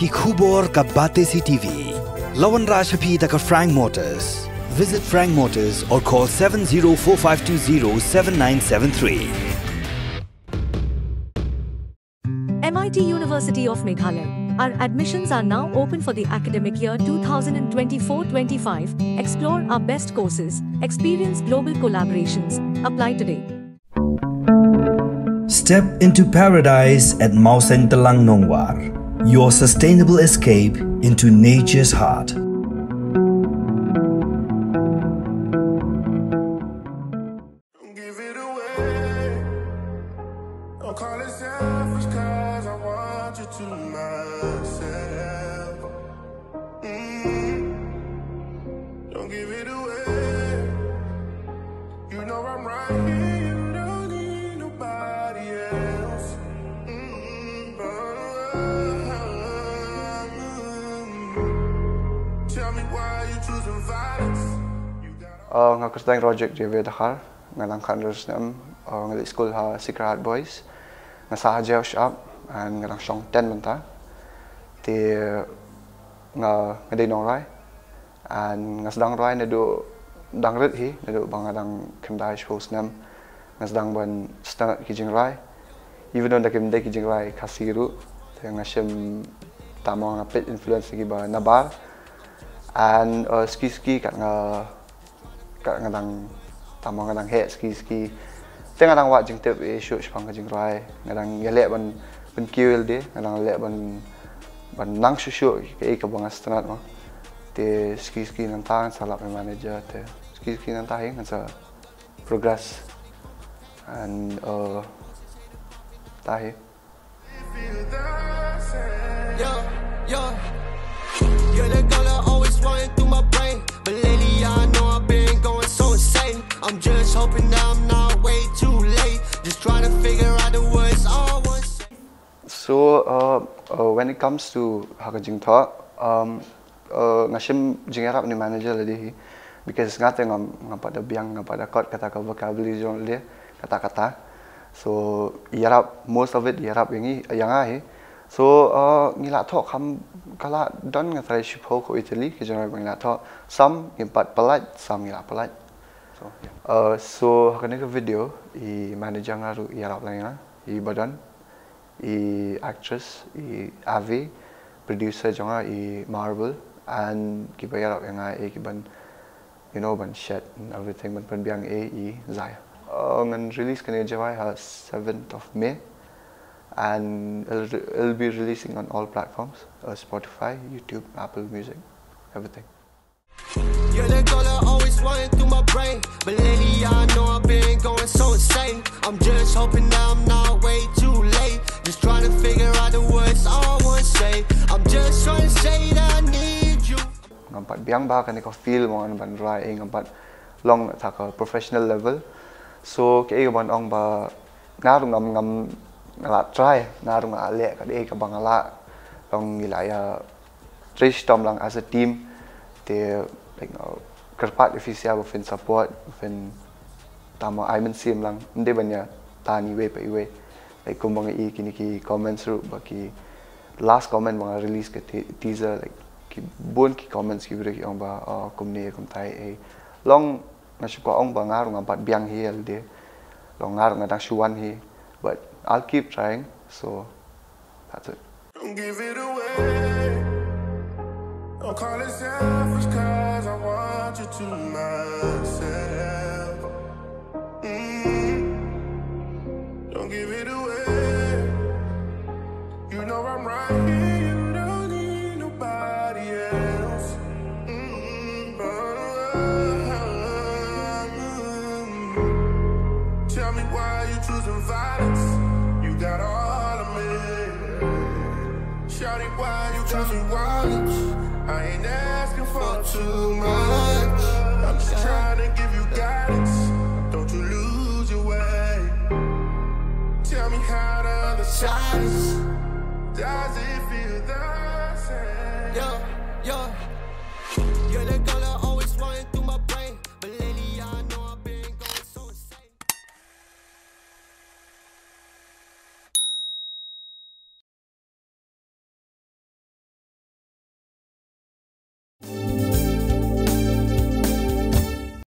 ki khubor ka bate si TV. Lawan Rashaphi da ka Frank Motors. Visit Frank Motors or call 7045207973. MIT University of Meghalaya. Our admissions are now open for the academic year 2024-25. Explore our best courses, experience global collaborations. Apply today. Step into paradise at Mausen Talang Nongwar, your sustainable escape into nature's heart. Aku sedang project Javier Dakar, ngalang kandos nam, ngalang school ha Secret Heart Boys, ngasah Javier shop, and ngalang Shong Ten mentah, ti ngadai Jingrwai, and ngasdang Rai nado dangret hi, nado bangadang kemdai post nam, ngasdang ban setengah ki Jingrwai, even though kemdai ki Jingrwai kasiru, ti ngasem tamang apet influence lagi ba nabar, and ski kat ngadang tamang ngadang head ski tengah ngadang wat jing tep shoot sepang ke Jingrwai ngadang yalek ban kill dia ngadang lek ban nang shoot ke bang astronot mah te ski nantang salap manager te ski nantang kan sa progress and tahi you're the girl I always wanted through my brain, but lately I know I've been going so insane. I'm just hoping that I'm not way too late. Just trying to figure out the words I want to say. So when it comes to Hakajing talk, ngashim Jingïakren ni manager lagi, because ngate pada biang pada kot kata vocabulary zone dia kata-kata. So Arab most of it Arab yang ahi. So ngila talk kala don ngatrai shipho ko Italy ke jangan ngila talk some impat pelat some ngila pelat. So hakane ke video I manager ngaru Arab lain I badan I actress I Avi producer jangan I Marvel and kita Arab yang kiban ban shit and everything ban biang I Zaya. Ngan release kene Jingrwai ha 7th of May. And it'll be releasing on all platforms, Spotify, YouTube, Apple Music, everything. You're the girl I always wanted through my brain, but lately I know I've been going so insane. I'm just hoping that I'm not way too late. Just trying to figure out the words I want to say. I'm just trying to say that I need you. Ngampat biang ba kan ko feel mo an ban rai ngampat long ta ka professional level. So ke ban ong ba ngaru ngam ngalat try narung alek kade ka bangala long gilaya trish tom lang as a team te like kerpat official of support of tama Iman sim lang inde banya tani we pa iwe like kumbang kini ki comments ru baki last comment mga release ke teaser like ki bon ki comments ki bre ki ong ba kumni kum tai long nasuko ong ba ngarung ampat biang hiel de long ngarung ngadang shuan hi but I'll keep trying, so that's it. Don't give it away. Don't call it selfish, cause I want you to myself. Don't give it away. You know I'm right here, you don't need nobody else. Tell me why you choosing violence. Got all of me. Shawty, why you choosing violence? I ain't asking for too much. I'm just trying to give you guidance. Don't you lose your way. Tell me how the other side is. Does it feel the same? Yeah.